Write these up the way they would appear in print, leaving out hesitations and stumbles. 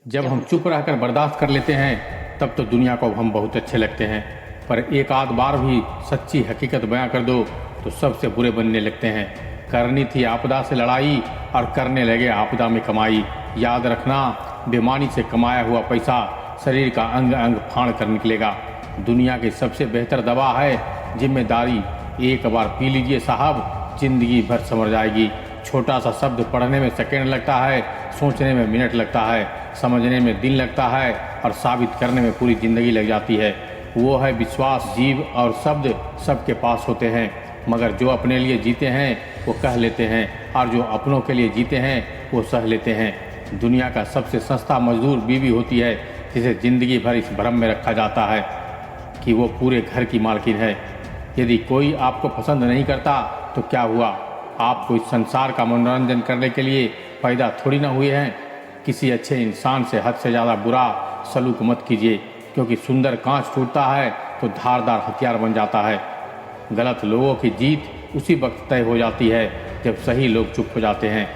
जब हम चुप रहकर बर्दाश्त कर लेते हैं तब तो दुनिया को हम बहुत अच्छे लगते हैं, पर एक आध बार भी सच्ची हकीकत बयां कर दो तो सबसे बुरे बनने लगते हैं। करनी थी आपदा से लड़ाई और करने लगे आपदा में कमाई। याद रखना, बेईमानी से कमाया हुआ पैसा शरीर का अंग अंग फाड़ कर निकलेगा। दुनिया की सबसे बेहतर दवा है जिम्मेदारी। एक बार पी लीजिए साहब, जिंदगी भर समझ जाएगी। छोटा सा शब्द पढ़ने में सेकंड लगता है, सोचने में मिनट लगता है, समझने में दिन लगता है और साबित करने में पूरी ज़िंदगी लग जाती है। वो है विश्वास। जीव और शब्द सबके पास होते हैं, मगर जो अपने लिए जीते हैं वो कह लेते हैं और जो अपनों के लिए जीते हैं वो सह लेते हैं। दुनिया का सबसे सस्ता मजदूर बीवी होती है, जिसे ज़िंदगी भर इस भ्रम में रखा जाता है कि वो पूरे घर की मालकिन है। यदि कोई आपको पसंद नहीं करता तो क्या हुआ? आपको इस संसार का मनोरंजन करने के लिए पैदा थोड़ी ना हुए हैं। किसी अच्छे इंसान से हद से ज़्यादा बुरा सलूक मत कीजिए, क्योंकि सुंदर कांच टूटता है तो धारदार हथियार बन जाता है। गलत लोगों की जीत उसी वक्त तय हो जाती है जब सही लोग चुप हो जाते हैं।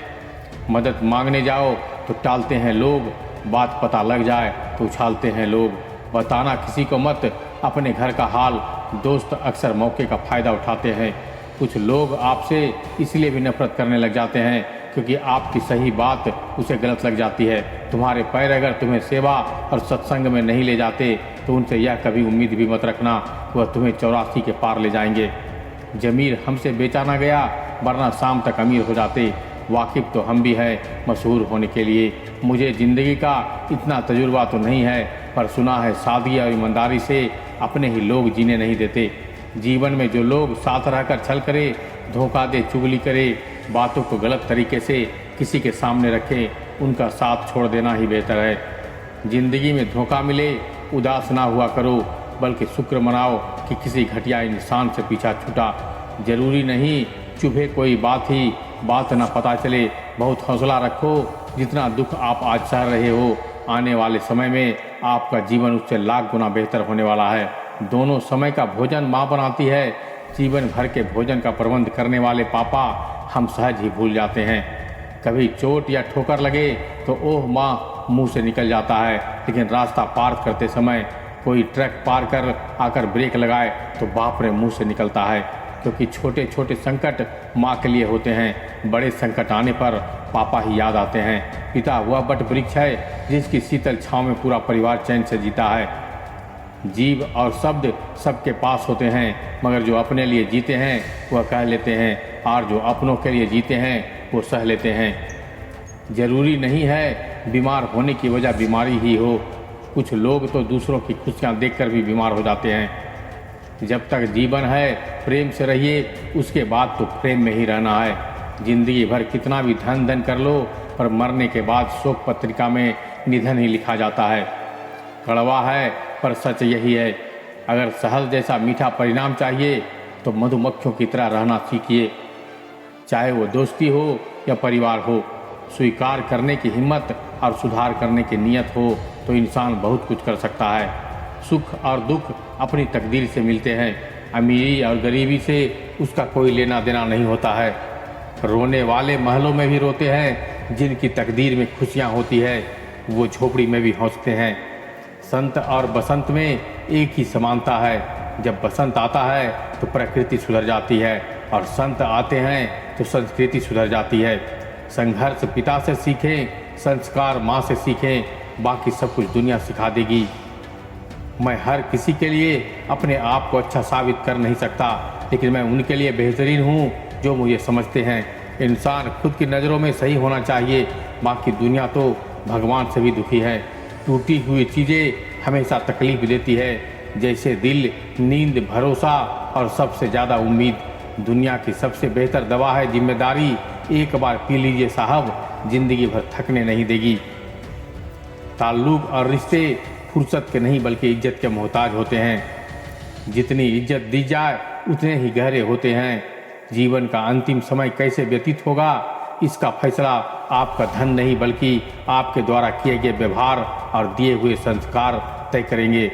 मदद मांगने जाओ तो टालते हैं लोग, बात पता लग जाए तो उछालते हैं लोग। बताना किसी को मत अपने घर का हाल, दोस्त अक्सर मौके का फ़ायदा उठाते हैं। कुछ लोग आपसे इसलिए भी नफरत करने लग जाते हैं क्योंकि आपकी सही बात उसे गलत लग जाती है। तुम्हारे पैर अगर तुम्हें सेवा और सत्संग में नहीं ले जाते तो उनसे यह कभी उम्मीद भी मत रखना वह तुम्हें 84 के पार ले जाएंगे। जमीर हमसे बेचा ना गया, वरना शाम तक अमीर हो जाते। वाकिफ़ तो हम भी हैं मशहूर होने के लिए। मुझे ज़िंदगी का इतना तजुर्बा तो नहीं है, पर सुना है सादगी और ईमानदारी से अपने ही लोग जीने नहीं देते। जीवन में जो लोग साथ रहकर छल करे, धोखा दे, चुगली करे, बातों को गलत तरीके से किसी के सामने रखे, उनका साथ छोड़ देना ही बेहतर है। ज़िंदगी में धोखा मिले उदास ना हुआ करो, बल्कि शुक्र मनाओ कि किसी घटिया इंसान से पीछा छूटा। ज़रूरी नहीं चुभे कोई बात ना पता चले। बहुत हौसला रखो। जितना दुख आप आज सह रहे हो, आने वाले समय में आपका जीवन उससे लाख गुना बेहतर होने वाला है। दोनों समय का भोजन माँ बनाती है। जीवन भर के भोजन का प्रबंध करने वाले पापा हम सहज ही भूल जाते हैं। कभी चोट या ठोकर लगे तो ओह माँ मुंह से निकल जाता है, लेकिन रास्ता पार करते समय कोई ट्रक पार कर आकर ब्रेक लगाए तो बाप रे मुंह से निकलता है। क्योंकि छोटे छोटे संकट माँ के लिए होते हैं, बड़े संकट आने पर पापा ही याद आते हैं। पिता वह वट वृक्ष है जिसकी शीतल छाँव में पूरा परिवार चैन से जीता है। जीव और शब्द सबके पास होते हैं, मगर जो अपने लिए जीते हैं वह कह लेते हैं और जो अपनों के लिए जीते हैं वो सह लेते हैं। ज़रूरी नहीं है बीमार होने की वजह बीमारी ही हो। कुछ लोग तो दूसरों की खुशियाँ देखकर भी बीमार हो जाते हैं। जब तक जीवन है प्रेम से रहिए, उसके बाद तो प्रेम में ही रहना है। ज़िंदगी भर कितना भी धन कर लो, पर मरने के बाद शोक पत्रिका में निधन ही लिखा जाता है। कड़वा है पर सच यही है। अगर शहद जैसा मीठा परिणाम चाहिए तो मधुमक्खियों की तरह रहना सीखिए। चाहे वो दोस्ती हो या परिवार हो, स्वीकार करने की हिम्मत और सुधार करने की नीयत हो तो इंसान बहुत कुछ कर सकता है। सुख और दुख अपनी तकदीर से मिलते हैं। अमीरी और गरीबी से उसका कोई लेना देना नहीं होता है। रोने वाले महलों में भी रोते हैं, जिनकी तकदीर में खुशियाँ होती है वो झोपड़ी में भी हंसते हैं। संत और बसंत में एक ही समानता है। जब बसंत आता है तो प्रकृति सुधर जाती है और संत आते हैं तो संस्कृति सुधर जाती है। संघर्ष पिता से सीखें, संस्कार माँ से सीखें, बाकी सब कुछ दुनिया सिखा देगी। मैं हर किसी के लिए अपने आप को अच्छा साबित कर नहीं सकता, लेकिन मैं उनके लिए बेहतरीन हूँ जो मुझे समझते हैं। इंसान खुद की नज़रों में सही होना चाहिए, बाकी दुनिया तो भगवान से भी दुखी है। टूटी हुई चीज़ें हमेशा तकलीफ देती है, जैसे दिल, नींद, भरोसा और सबसे ज़्यादा उम्मीद। दुनिया की सबसे बेहतर दवा है जिम्मेदारी। एक बार पी लीजिए साहब, ज़िंदगी भर थकने नहीं देगी। ताल्लुक़ और रिश्ते फुर्सत के नहीं बल्कि इज्जत के मोहताज होते हैं। जितनी इज्जत दी जाए उतने ही गहरे होते हैं। जीवन का अंतिम समय कैसे व्यतीत होगा, इसका फैसला आपका धन नहीं बल्कि आपके द्वारा किए गए व्यवहार और दिए हुए संस्कार तय करेंगे।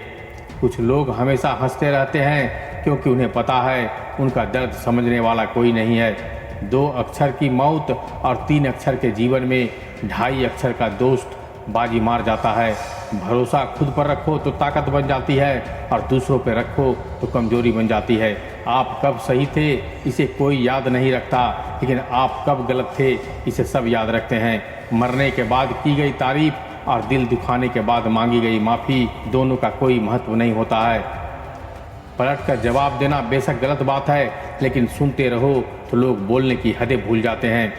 कुछ लोग हमेशा हंसते रहते हैं क्योंकि उन्हें पता है उनका दर्द समझने वाला कोई नहीं है। 2 अक्षर की मौत और 3 अक्षर के जीवन में 2.5 अक्षर का दोस्त बाजी मार जाता है। भरोसा खुद पर रखो तो ताकत बन जाती है और दूसरों पर रखो तो कमजोरी बन जाती है। आप कब सही थे इसे कोई याद नहीं रखता, लेकिन आप कब गलत थे इसे सब याद रखते हैं। मरने के बाद की गई तारीफ और दिल दुखाने के बाद मांगी गई माफ़ी, दोनों का कोई महत्व नहीं होता है। पलट कर जवाब देना बेशक गलत बात है, लेकिन सुनते रहो तो लोग बोलने की हदें भूल जाते हैं।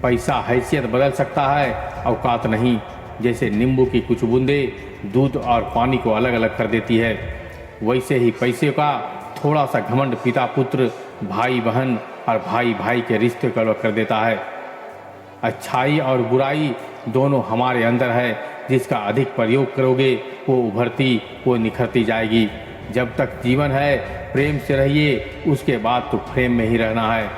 पैसा हैसियत बदल सकता है, औकात नहीं। जैसे नींबू की कुछ बूंदें दूध और पानी को अलग अलग कर देती है, वैसे ही पैसे का थोड़ा सा घमंड पिता पुत्र, भाई बहन और भाई भाई के रिश्ते को अलग कर देता है। अच्छाई और बुराई दोनों हमारे अंदर है। जिसका अधिक प्रयोग करोगे वो उभरती, वो निखरती जाएगी। जब तक जीवन है प्रेम से रहिए, उसके बाद तो प्रेम में ही रहना है।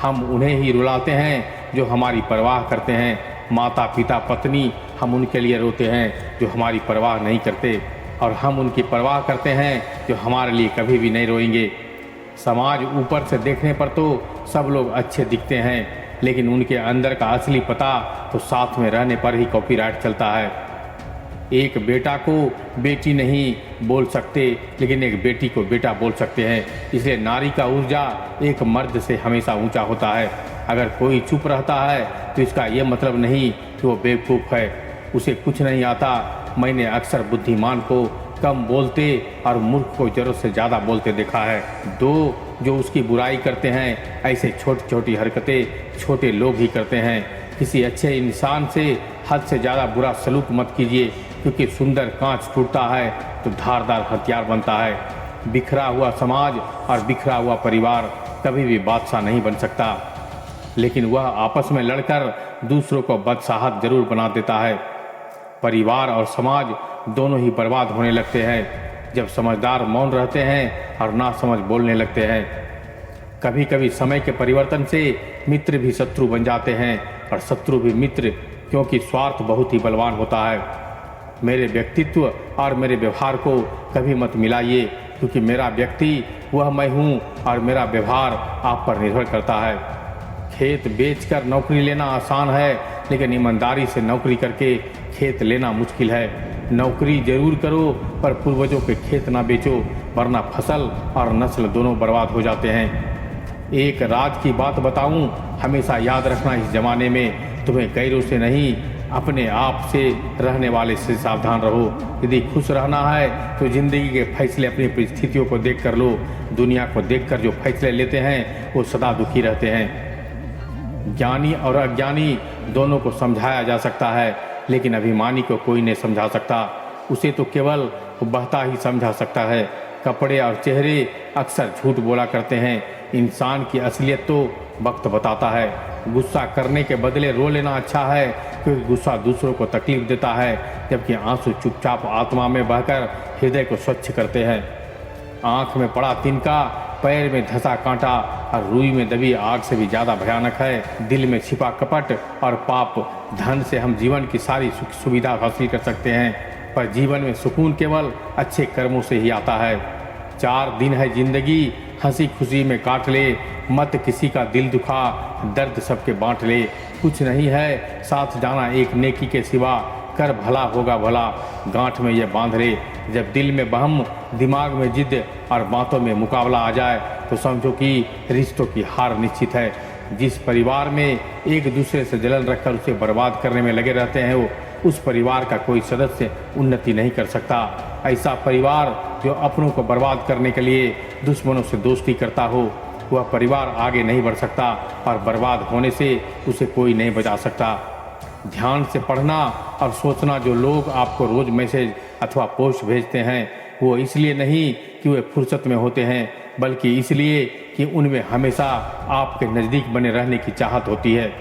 हम उन्हें ही रुलाते हैं जो हमारी परवाह करते हैं। माता पिता पत्नी, हम उनके लिए रोते हैं जो हमारी परवाह नहीं करते, और हम उनकी परवाह करते हैं जो हमारे लिए कभी भी नहीं रोएंगे। समाज ऊपर से देखने पर तो सब लोग अच्छे दिखते हैं, लेकिन उनके अंदर का असली पता तो साथ में रहने पर ही कॉपीराइट चलता है। एक बेटा को बेटी नहीं बोल सकते, लेकिन एक बेटी को बेटा बोल सकते हैं। इसलिए नारी का ऊर्जा एक मर्द से हमेशा ऊंचा होता है। अगर कोई चुप रहता है तो इसका ये मतलब नहीं कि वो बेवकूफ़ है, उसे कुछ नहीं आता। मैंने अक्सर बुद्धिमान को कम बोलते और मूर्ख को ज़रूरत से ज़्यादा बोलते देखा है। दो जो उसकी बुराई करते हैं, ऐसे छोटी छोटी हरकतें छोटे लोग ही करते हैं। किसी अच्छे इंसान से हद से ज़्यादा बुरा सलूक मत कीजिए, क्योंकि सुंदर कांच टूटता है तो धारदार हथियार बनता है। बिखरा हुआ समाज और बिखरा हुआ परिवार कभी भी बादशाह नहीं बन सकता, लेकिन वह आपस में लड़कर दूसरों को बदशाहत जरूर बना देता है। परिवार और समाज दोनों ही बर्बाद होने लगते हैं जब समझदार मौन रहते हैं और नासमझ बोलने लगते हैं। कभी कभी समय के परिवर्तन से मित्र भी शत्रु बन जाते हैं और शत्रु भी मित्र, क्योंकि स्वार्थ बहुत ही बलवान होता है। मेरे व्यक्तित्व और मेरे व्यवहार को कभी मत मिलाइए, क्योंकि मेरा व्यक्ति वह मैं हूँ और मेरा व्यवहार आप पर निर्भर करता है। खेत बेचकर नौकरी लेना आसान है, लेकिन ईमानदारी से नौकरी करके खेत लेना मुश्किल है। नौकरी जरूर करो, पर पूर्वजों के खेत ना बेचो, वरना फसल और नस्ल दोनों बर्बाद हो जाते हैं। एक राज की बात बताऊं, हमेशा याद रखना, इस जमाने में तुम्हें गैरों से नहीं, अपने आप से रहने वाले से सावधान रहो। यदि खुश रहना है तो जिंदगी के फैसले अपनी परिस्थितियों को देख कर लो। दुनिया को देखकर जो फैसले लेते हैं वो सदा दुखी रहते हैं। ज्ञानी और अज्ञानी दोनों को समझाया जा सकता है, लेकिन अभिमानी को कोई नहीं समझा सकता। उसे तो केवल बहता ही समझा सकता है। कपड़े और चेहरे अक्सर झूठ बोला करते हैं। इंसान की असलियत तो वक्त बताता है। गुस्सा करने के बदले रो लेना अच्छा है, क्योंकि गुस्सा दूसरों को तकलीफ देता है, जबकि आंसू चुपचाप आत्मा में बहकर हृदय को स्वच्छ करते हैं। आँख में पड़ा तिनका, पैर में धंसा कांटा और रुई में दबी आग से भी ज़्यादा भयानक है। दिल में छिपा कपट और पाप। धन से हम जीवन की सारी सुख सुविधा हासिल कर सकते हैं, पर जीवन में सुकून केवल अच्छे कर्मों से ही आता है। 4 दिन है जिंदगी, हंसी खुशी में काट ले, मत किसी का दिल दुखा, दर्द सबके बांट ले। कुछ नहीं है साथ जाना एक नेकी के सिवा, कर भला होगा भला, गांठ में ये बांध ले। जब दिल में बहम, दिमाग में जिद और बातों में मुकाबला आ जाए तो समझो कि रिश्तों की हार निश्चित है। जिस परिवार में एक दूसरे से जलन रखकर उसे बर्बाद करने में लगे रहते हैं, वो उस परिवार का कोई सदस्य उन्नति नहीं कर सकता। ऐसा परिवार जो अपनों को बर्बाद करने के लिए दुश्मनों से दोस्ती करता हो, वह परिवार आगे नहीं बढ़ सकता और बर्बाद होने से उसे कोई नहीं बचा सकता। ध्यान से पढ़ना और सोचना, जो लोग आपको रोज मैसेज अथवा पोस्ट भेजते हैं, वो इसलिए नहीं कि वे फुर्सत में होते हैं, बल्कि इसलिए कि उनमें हमेशा आपके नज़दीक बने रहने की चाहत होती है।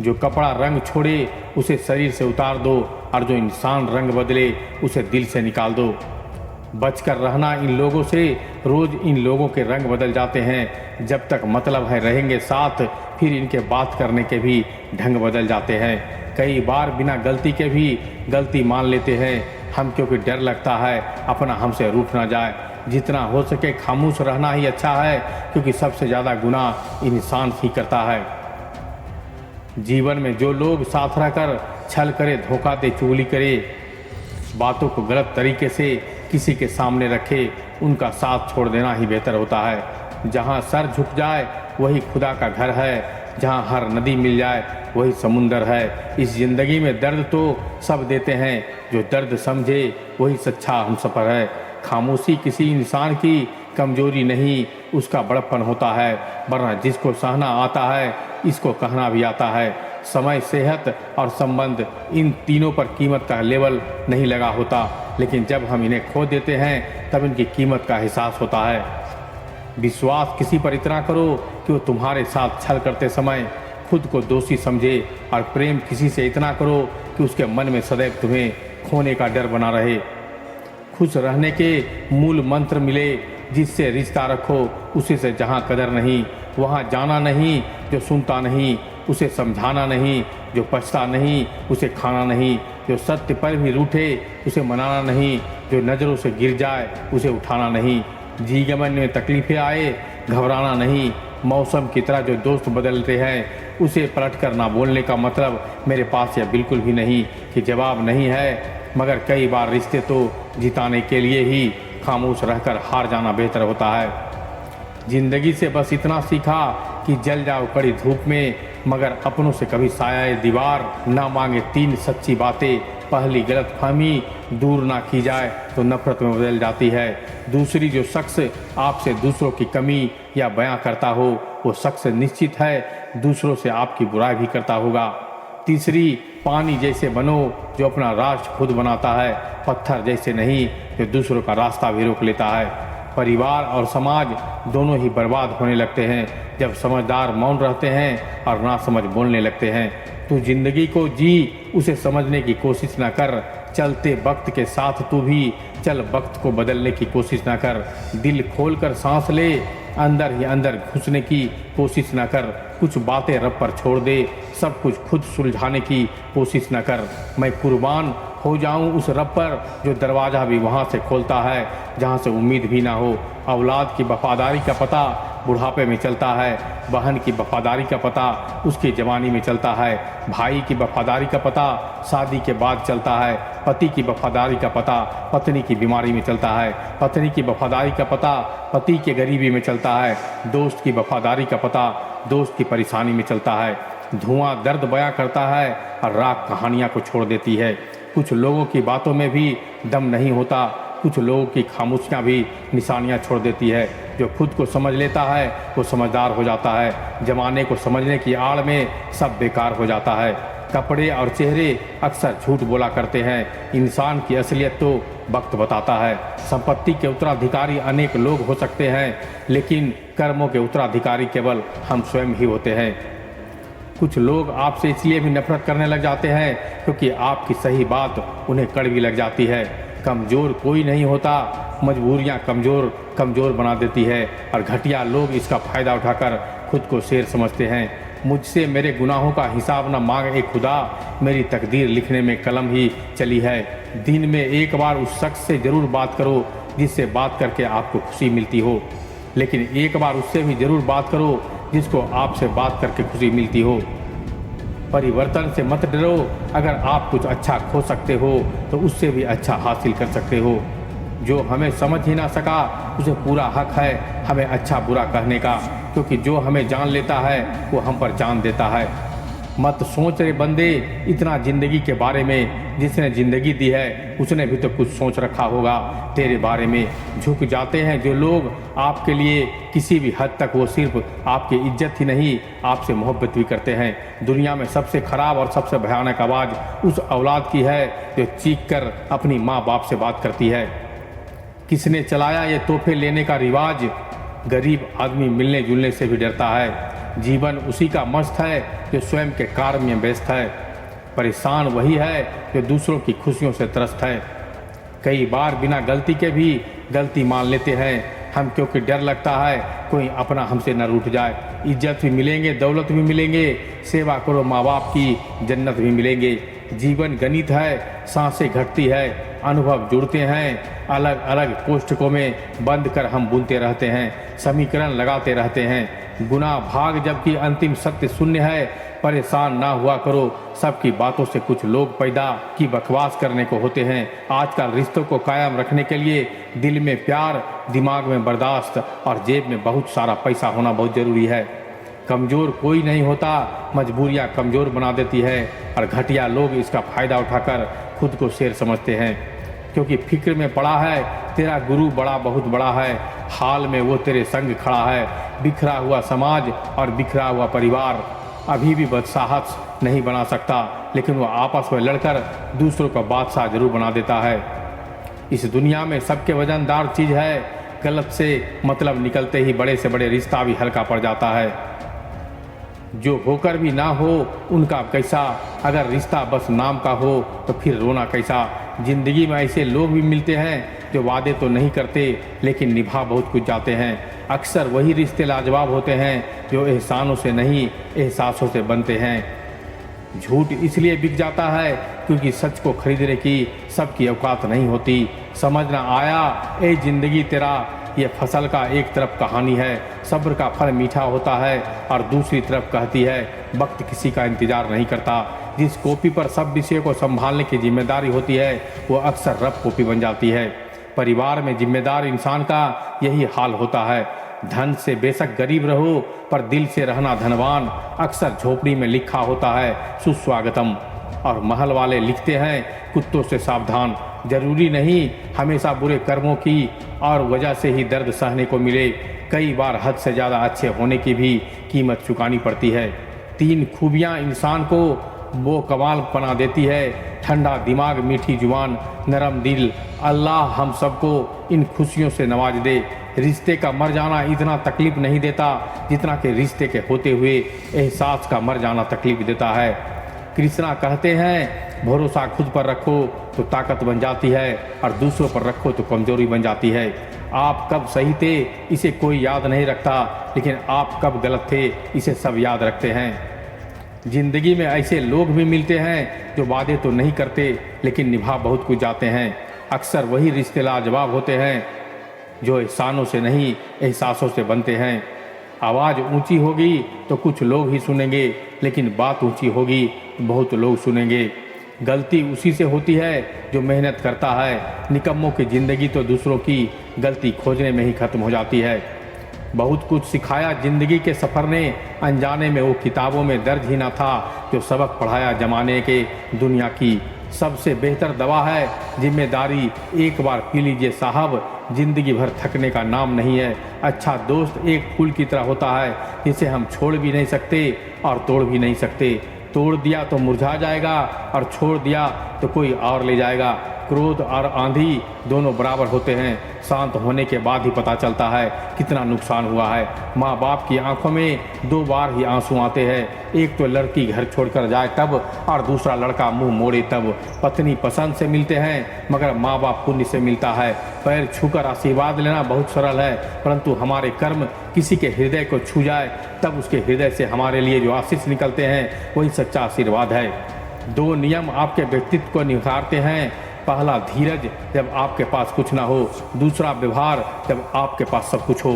जो कपड़ा रंग छोड़े उसे शरीर से उतार दो, और जो इंसान रंग बदले उसे दिल से निकाल दो। बचकर रहना इन लोगों से, रोज इन लोगों के रंग बदल जाते हैं। जब तक मतलब है रहेंगे साथ, फिर इनके बात करने के भी ढंग बदल जाते हैं। कई बार बिना गलती के भी गलती मान लेते हैं हम, क्योंकि डर लगता है अपना हमसे रूठ ना जाए। जितना हो सके खामोश रहना ही अच्छा है, क्योंकि सबसे ज़्यादा गुनाह इंसान ही करता है। जीवन में जो लोग साथ रहकर छल करे, धोखा दे, चुगली करे, बातों को गलत तरीके से किसी के सामने रखे, उनका साथ छोड़ देना ही बेहतर होता है। जहाँ सर झुक जाए वही खुदा का घर है, जहाँ हर नदी मिल जाए वही समुंदर है। इस ज़िंदगी में दर्द तो सब देते हैं, जो दर्द समझे वही सच्चा हमसफ़र है। खामोशी किसी इंसान की कमजोरी नहीं, उसका बड़प्पन होता है, वरना जिसको सहना आता है इसको कहना भी आता है। समय, सेहत और संबंध, इन तीनों पर कीमत का लेवल नहीं लगा होता, लेकिन जब हम इन्हें खो देते हैं तब इनकी कीमत का एहसास होता है। विश्वास किसी पर इतना करो कि वो तुम्हारे साथ छल करते समय खुद को दोषी समझे, और प्रेम किसी से इतना करो कि उसके मन में सदैव तुम्हें खोने का डर बना रहे। खुश रहने के मूल मंत्र मिले, जिससे रिश्ता रखो उसी से जहाँ कदर नहीं, वहाँ जाना नहीं जो सुनता नहीं, उसे समझाना नहीं जो पछता नहीं, उसे खाना नहीं जो सत्य पर भी रूठे, उसे मनाना नहीं जो नज़रों से गिर जाए, उसे उठाना नहीं। जीवन में तकलीफ़ें आए घबराना नहीं, मौसम की तरह जो दोस्त बदलते हैं उसे पलट कर ना बोलने का मतलब मेरे पास यह बिल्कुल भी नहीं कि जवाब नहीं है, मगर कई बार रिश्ते तो जिताने के लिए ही खामोश रहकर हार जाना बेहतर होता है। ज़िंदगी से बस इतना सीखा कि जल जाओ कड़ी धूप में, मगर अपनों से कभी साया दीवार ना मांगे। 3 सच्ची बातें, पहली गलतफहमी दूर ना की जाए तो नफरत में बदल जाती है। दूसरी, जो शख्स आपसे दूसरों की कमी या बयां करता हो वो शख्स निश्चित है दूसरों से आपकी बुराई भी करता होगा। तीसरी, पानी जैसे बनो जो अपना रास्ता खुद बनाता है, पत्थर जैसे नहीं जो दूसरों का रास्ता भी रोक लेता है। परिवार और समाज दोनों ही बर्बाद होने लगते हैं जब समझदार मौन रहते हैं और नासमझ बोलने लगते हैं। तू जिंदगी को जी, उसे समझने की कोशिश न कर। चलते वक्त के साथ तू भी चल, वक्त को बदलने की कोशिश न कर। दिल खोलकर सांस ले, अंदर ही अंदर घुसने की कोशिश न कर। कुछ बातें रब पर छोड़ दे, सब कुछ खुद सुलझाने की कोशिश न कर। मैं कुर्बान हो जाऊं उस रब पर जो दरवाज़ा भी वहाँ से खोलता है जहाँ से उम्मीद भी ना हो। औलाद की वफादारी का पता बुढ़ापे में चलता है, बहन की वफादारी का पता उसकी जवानी में चलता है, भाई की वफादारी का पता शादी के बाद चलता है, पति की वफादारी का पता पत्नी की बीमारी में चलता है, पत्नी की वफादारी का पता पति के गरीबी में चलता है, दोस्त की वफादारी का पता दोस्त की परेशानी में चलता है। धुआं दर्द बयां करता है और राख कहानियाँ को छोड़ देती है। कुछ लोगों की बातों में भी दम नहीं होता, कुछ लोगों की खामोशियाँ भी निशानियाँ छोड़ देती है। जो खुद को समझ लेता है वो समझदार हो जाता है, जमाने को समझने की आड़ में सब बेकार हो जाता है। कपड़े और चेहरे अक्सर झूठ बोला करते हैं, इंसान की असलियत तो वक्त बताता है। संपत्ति के उत्तराधिकारी अनेक लोग हो सकते हैं, लेकिन कर्मों के उत्तराधिकारी केवल हम स्वयं ही होते हैं। कुछ लोग आपसे इसलिए भी नफरत करने लग जाते हैं क्योंकि आपकी सही बात उन्हें कड़वी लग जाती है। कमज़ोर कोई नहीं होता, मजबूरियां कमज़ोर बना देती है और घटिया लोग इसका फ़ायदा उठाकर खुद को शेर समझते हैं। मुझसे मेरे गुनाहों का हिसाब न मांग ए खुदा, मेरी तकदीर लिखने में कलम ही चली है। दिन में एक बार उस शख्स से ज़रूर बात करो जिससे बात करके आपको खुशी मिलती हो, लेकिन एक बार उससे भी ज़रूर बात करो जिसको आपसे बात करके खुशी मिलती हो। परिवर्तन से मत डरो, अगर आप कुछ अच्छा खो सकते हो तो उससे भी अच्छा हासिल कर सकते हो। जो हमें समझ ही ना सका उसे पूरा हक है हमें अच्छा बुरा कहने का, क्योंकि जो हमें जान लेता है वो हम पर जान देता है। मत सोच रे बंदे इतना ज़िंदगी के बारे में, जिसने ज़िंदगी दी है उसने भी तो कुछ सोच रखा होगा तेरे बारे में। झुक जाते हैं जो लोग आपके लिए किसी भी हद तक, वो सिर्फ आपकी इज्जत ही नहीं आपसे मोहब्बत भी करते हैं। दुनिया में सबसे ख़राब और सबसे भयानक आवाज़ उस औलाद की है जो चीख कर अपनी माँ बाप से बात करती है। किसने चलाया ये तोहफे लेने का रिवाज? गरीब आदमी मिलने जुलने से भी डरता है। जीवन उसी का मस्त है जो स्वयं के कार्य में व्यस्त है। परेशान वही है जो दूसरों की खुशियों से त्रस्त है। कई बार बिना गलती के भी गलती मान लेते हैं हम, क्योंकि डर लगता है कोई अपना हमसे न रूठ जाए। इज्जत भी मिलेंगे, दौलत भी मिलेंगे, सेवा करो माँ बाप की, जन्नत भी मिलेंगे। जीवन गणित है, सांसें घटती है, अनुभव जुड़ते हैं, अलग अलग कोष्ठकों में बंद कर हम बुनते रहते हैं, समीकरण लगाते रहते हैं। गुना भाग जबकि अंतिम सत्य शून्य है, परेशान ना हुआ करो। सबकी बातों से कुछ लोग पैदा की बकवास करने को होते हैं। आजकल रिश्तों को कायम रखने के लिए दिल में प्यार, दिमाग में बर्दाश्त और जेब में बहुत सारा पैसा होना बहुत ज़रूरी है। कमज़ोर कोई नहीं होता, मजबूरियाँ कमज़ोर बना देती है और घटिया लोग इसका फ़ायदा उठाकर खुद को शेर समझते हैं। क्योंकि फिक्र में पड़ा है, तेरा गुरु बड़ा बहुत बड़ा है, हाल में वो तेरे संग खड़ा है। बिखरा हुआ समाज और बिखरा हुआ परिवार अभी भी बादशाहत नहीं बना सकता, लेकिन वो आपस में लड़कर दूसरों का बादशाह जरूर बना देता है। इस दुनिया में सबके वजनदार चीज़ है, गलत से मतलब निकलते ही बड़े से बड़े रिश्ता भी हल्का पड़ जाता है। जो होकर भी ना हो उनका कैसा, अगर रिश्ता बस नाम का हो तो फिर रोना कैसा। ज़िंदगी में ऐसे लोग भी मिलते हैं जो वादे तो नहीं करते लेकिन निभा बहुत कुछ जाते हैं। अक्सर वही रिश्ते लाजवाब होते हैं जो एहसानों से नहीं एहसासों से बनते हैं। झूठ इसलिए बिक जाता है क्योंकि सच को खरीदने की सबकी औकात नहीं होती। समझ ना आया ए ज़िंदगी तेरा, ये फसल का एक तरफ कहानी है, सब्र का फल मीठा होता है और दूसरी तरफ कहती है वक्त किसी का इंतज़ार नहीं करता। जिस कॉपी पर सब विषयों को संभालने की जिम्मेदारी होती है वो अक्सर रफ कॉपी बन जाती है। परिवार में जिम्मेदार इंसान का यही हाल होता है। धन से बेशक गरीब रहो पर दिल से रहना धनवान। अक्सर झोपड़ी में लिखा होता है सुस्वागतम और महल वाले लिखते हैं कुत्तों से सावधान। जरूरी नहीं हमेशा बुरे कर्मों की और वजह से ही दर्द सहने को मिले, कई बार हद से ज़्यादा अच्छे होने की भी कीमत चुकानी पड़ती है। 3 खूबियाँ इंसान को वो कमाल बना देती है, ठंडा दिमाग, मीठी जुबान, नरम दिल। अल्लाह हम सबको इन खुशियों से नवाज दे। रिश्ते का मर जाना इतना तकलीफ नहीं देता जितना कि रिश्ते के होते हुए एहसास का मर जाना तकलीफ देता है। कृष्णा कहते हैं भरोसा खुद पर रखो तो ताकत बन जाती है और दूसरों पर रखो तो कमजोरी बन जाती है। आप कब सही थे इसे कोई याद नहीं रखता, लेकिन आप कब गलत थे इसे सब याद रखते हैं। जिंदगी में ऐसे लोग भी मिलते हैं जो वादे तो नहीं करते लेकिन निभा बहुत कुछ जाते हैं। अक्सर वही रिश्ते लाजवाब होते हैं जो एहसानों से नहीं एहसासों से बनते हैं। आवाज़ ऊंची होगी तो कुछ लोग ही सुनेंगे, लेकिन बात ऊंची होगी तो बहुत लोग सुनेंगे। गलती उसी से होती है जो मेहनत करता है। निकम्मों की ज़िंदगी तो दूसरों की गलती खोजने में ही ख़त्म हो जाती है। बहुत कुछ सिखाया ज़िंदगी के सफ़र ने, अनजाने में वो किताबों में दर्ज ही ना था जो सबक पढ़ाया ज़माने के दुनिया की। सबसे बेहतर दवा है जिम्मेदारी, एक बार पी लीजिए साहब, ज़िंदगी भर थकने का नाम नहीं है। अच्छा दोस्त एक फूल की तरह होता है जिसे हम छोड़ भी नहीं सकते और तोड़ भी नहीं सकते। तोड़ दिया तो मुरझा जाएगा और छोड़ दिया तो कोई और ले जाएगा। क्रोध और आंधी दोनों बराबर होते हैं, शांत होने के बाद ही पता चलता है कितना नुकसान हुआ है। माँ बाप की आंखों में 2 बार ही आंसू आते हैं, एक तो लड़की घर छोड़कर जाए तब और दूसरा लड़का मुंह मोड़े तब। पत्नी पसंद से मिलते हैं मगर माँ बाप पुण्य से मिलता है। पैर छूकर आशीर्वाद लेना बहुत सरल है, परंतु हमारे कर्म किसी के हृदय को छू जाए तब उसके हृदय से हमारे लिए जो आशीष निकलते हैं वही सच्चा आशीर्वाद है। 2 नियम आपके व्यक्तित्व को निखारते हैं। पहला धीरज जब आपके पास कुछ ना हो, दूसरा व्यवहार जब आपके पास सब कुछ हो।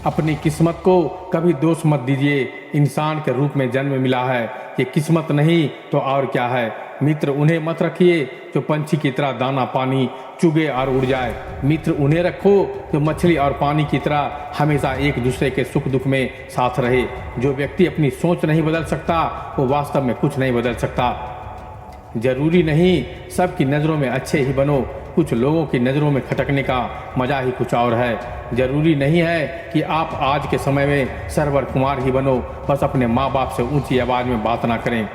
अपनी किस्मत को कभी दोष मत दीजिए, इंसान के रूप में जन्म मिला है, ये किस्मत नहीं तो और क्या है। मित्र उन्हें मत रखिए जो पंछी की तरह दाना पानी चुगे और उड़ जाए। मित्र उन्हें रखो जो मछली और पानी की तरह हमेशा एक दूसरे के सुख दुख में साथ रहे। जो व्यक्ति अपनी सोच नहीं बदल सकता वो वास्तव में कुछ नहीं बदल सकता। जरूरी नहीं सबकी नज़रों में अच्छे ही बनो, कुछ लोगों की नज़रों में खटकने का मज़ा ही कुछ और है। जरूरी नहीं है कि आप आज के समय में सरवर कुमार ही बनो, बस अपने माँ बाप से ऊंची आवाज़ में बात ना करें,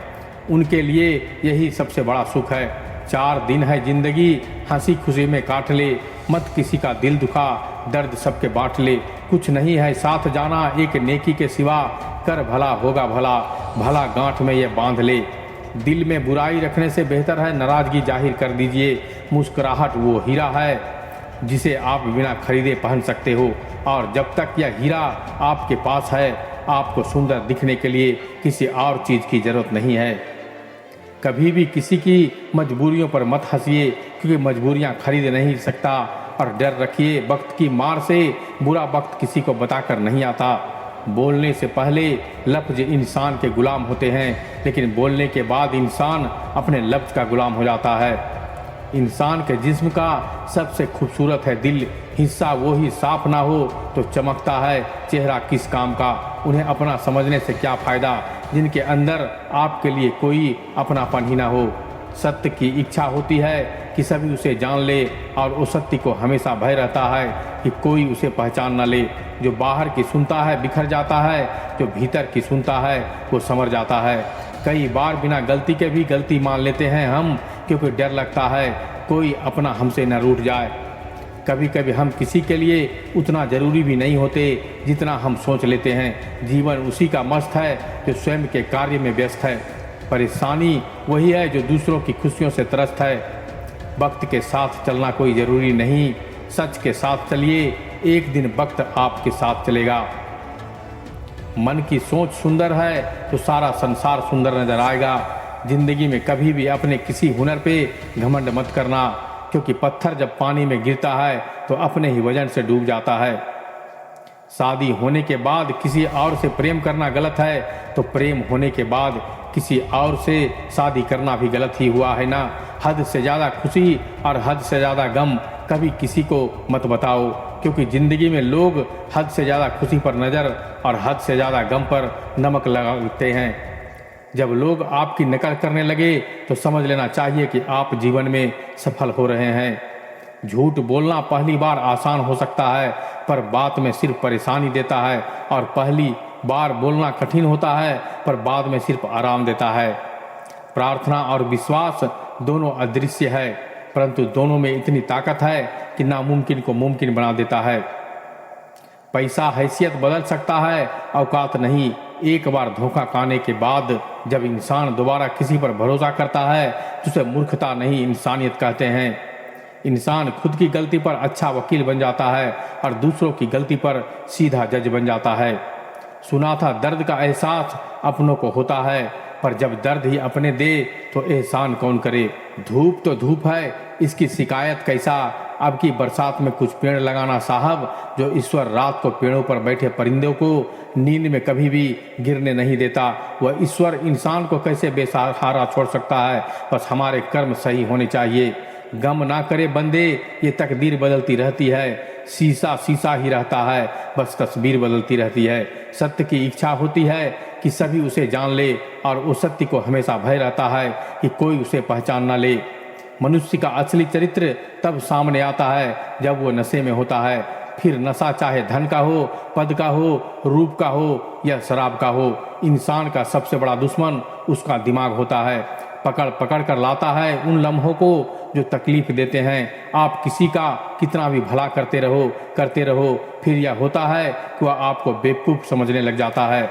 उनके लिए यही सबसे बड़ा सुख है। 4 दिन है ज़िंदगी, हंसी खुशी में काट ले, मत किसी का दिल दुखा, दर्द सबके बांट ले। कुछ नहीं है साथ जाना एक नेकी के सिवा, कर भला होगा भला, भला गांठ में ये बांध ले। दिल में बुराई रखने से बेहतर है नाराज़गी जाहिर कर दीजिए। मुस्कुराहट वो हीरा है जिसे आप बिना खरीदे पहन सकते हो, और जब तक यह हीरा आपके पास है आपको सुंदर दिखने के लिए किसी और चीज़ की ज़रूरत नहीं है। कभी भी किसी की मजबूरियों पर मत हंसिए क्योंकि मजबूरियां खरीद नहीं सकता, और डर रखिए वक्त की मार से, बुरा वक्त किसी को बताकर नहीं आता। बोलने से पहले लफ्ज़ इंसान के गुलाम होते हैं, लेकिन बोलने के बाद इंसान अपने लफ्ज़ का गुलाम हो जाता है। इंसान के जिस्म का सबसे खूबसूरत है दिल, हिस्सा वो ही साफ ना हो तो चमकता है चेहरा किस काम का। उन्हें अपना समझने से क्या फ़ायदा जिनके अंदर आपके लिए कोई अपनापन ही ना हो। सत्य की इच्छा होती है कि सभी उसे जान ले, और उस सत्य को हमेशा भय रहता है कि कोई उसे पहचान न ले। जो बाहर की सुनता है बिखर जाता है, जो भीतर की सुनता है वो समझ जाता है। कई बार बिना गलती के भी गलती मान लेते हैं हम, क्योंकि डर लगता है कोई अपना हमसे न रूठ जाए। कभी कभी हम किसी के लिए उतना ज़रूरी भी नहीं होते जितना हम सोच लेते हैं। जीवन उसी का मस्त है जो स्वयं के कार्य में व्यस्त है। परेशानी वही है जो दूसरों की खुशियों से त्रस्त है। वक्त के साथ चलना कोई ज़रूरी नहीं, सच के साथ चलिए, एक दिन वक्त आपके साथ चलेगा। मन की सोच सुंदर है तो सारा संसार सुंदर नजर आएगा। जिंदगी में कभी भी अपने किसी हुनर पे घमंड मत करना, क्योंकि पत्थर जब पानी में गिरता है तो अपने ही वजन से डूब जाता है। शादी होने के बाद किसी और से प्रेम करना गलत है, तो प्रेम होने के बाद किसी और से शादी करना भी गलत ही हुआ है ना। हद से ज़्यादा खुशी और हद से ज़्यादा गम कभी किसी को मत बताओ, क्योंकि ज़िंदगी में लोग हद से ज़्यादा खुशी पर नज़र और हद से ज़्यादा गम पर नमक लगाते हैं। जब लोग आपकी नकल करने लगे तो समझ लेना चाहिए कि आप जीवन में सफल हो रहे हैं। झूठ बोलना पहली बार आसान हो सकता है, पर बात में सिर्फ परेशानी देता है, और पहली बार बोलना कठिन होता है पर बाद में सिर्फ आराम देता है। प्रार्थना और विश्वास दोनों अदृश्य है, परंतु दोनों में इतनी ताकत है कि नामुमकिन को मुमकिन बना देता है। पैसा हैसियत बदल सकता है, औकात नहीं। एक बार धोखा खाने के बाद जब इंसान दोबारा किसी पर भरोसा करता है तो उसे मूर्खता नहीं इंसानियत कहते हैं। इंसान खुद की गलती पर अच्छा वकील बन जाता है और दूसरों की गलती पर सीधा जज बन जाता है। सुना था दर्द का एहसास अपनों को होता है, पर जब दर्द ही अपने दे तो एहसान कौन करे। धूप तो धूप है, इसकी शिकायत कैसा। अब की बरसात में कुछ पेड़ लगाना साहब, जो ईश्वर रात को पेड़ों पर बैठे परिंदों को नींद में कभी भी गिरने नहीं देता, वह ईश्वर इंसान को कैसे बेसहारा छोड़ सकता है। बस हमारे कर्म सही होने चाहिए। गम ना करे बंदे, ये तकदीर बदलती रहती है। शीशा शीशा ही रहता है, बस तस्वीर बदलती रहती है। सत्य की इच्छा होती है कि सभी उसे जान ले, और उस सत्य को हमेशा भय रहता है कि कोई उसे पहचान ना ले। मनुष्य का असली चरित्र तब सामने आता है जब वो नशे में होता है। फिर नशा चाहे धन का हो, पद का हो, रूप का हो या शराब का हो, इंसान का सबसे बड़ा दुश्मन उसका दिमाग होता है। पकड़ पकड़ कर लाता है उन लम्हों को जो तकलीफ देते हैं। आप किसी का कितना भी भला करते रहो, फिर यह होता है कि वह आपको बेवकूफ़ समझने लग जाता है।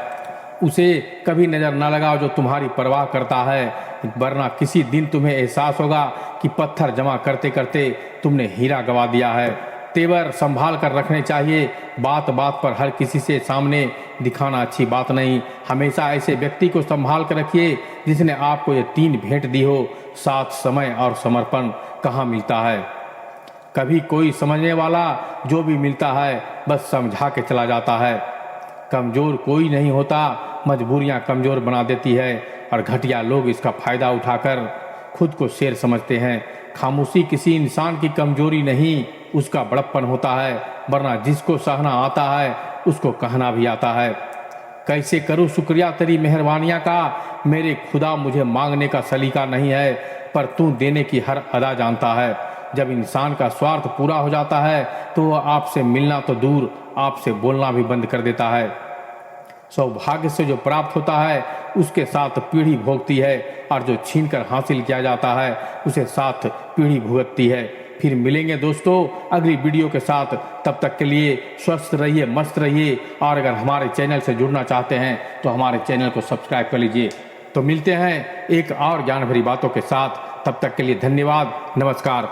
उसे कभी नज़र न लगाओ जो तुम्हारी परवाह करता है, वरना किसी दिन तुम्हें एहसास होगा कि पत्थर जमा करते करते तुमने हीरा गवा दिया है। तेवर संभाल कर रखने चाहिए। बात बात पर हर किसी से सामने दिखाना अच्छी बात नहीं। हमेशा ऐसे व्यक्ति को संभाल कर रखिए जिसने आपको ये 3 भेंट दी हो, साथ, समय और समर्पण। कहाँ मिलता है कभी कोई समझने वाला, जो भी मिलता है बस समझा के चला जाता है। कमज़ोर कोई नहीं होता, मजबूरियां कमज़ोर बना देती है, और घटिया लोग इसका फ़ायदा उठाकर खुद को शेर समझते हैं। खामोशी किसी इंसान की कमजोरी नहीं, उसका बड़प्पन होता है, वरना जिसको सहना आता है उसको कहना भी आता है। कैसे करूँ शुक्रिया तेरी मेहरबानियाँ का, मेरे खुदा मुझे मांगने का सलीका नहीं है, पर तू देने की हर अदा जानता है। जब इंसान का स्वार्थ पूरा हो जाता है तो वह आपसे मिलना तो दूर, आपसे बोलना भी बंद कर देता है। सौभाग्य से जो प्राप्त होता है उसके साथ पीढ़ी भोगती है, और जो छीनकर हासिल किया जाता है उसे साथ पीढ़ी भुगतती है। फिर मिलेंगे दोस्तों अगली वीडियो के साथ। तब तक के लिए स्वस्थ रहिए, मस्त रहिए, और अगर हमारे चैनल से जुड़ना चाहते हैं तो हमारे चैनल को सब्सक्राइब कर लीजिए। तो मिलते हैं एक और ज्ञान भरी बातों के साथ। तब तक के लिए धन्यवाद, नमस्कार।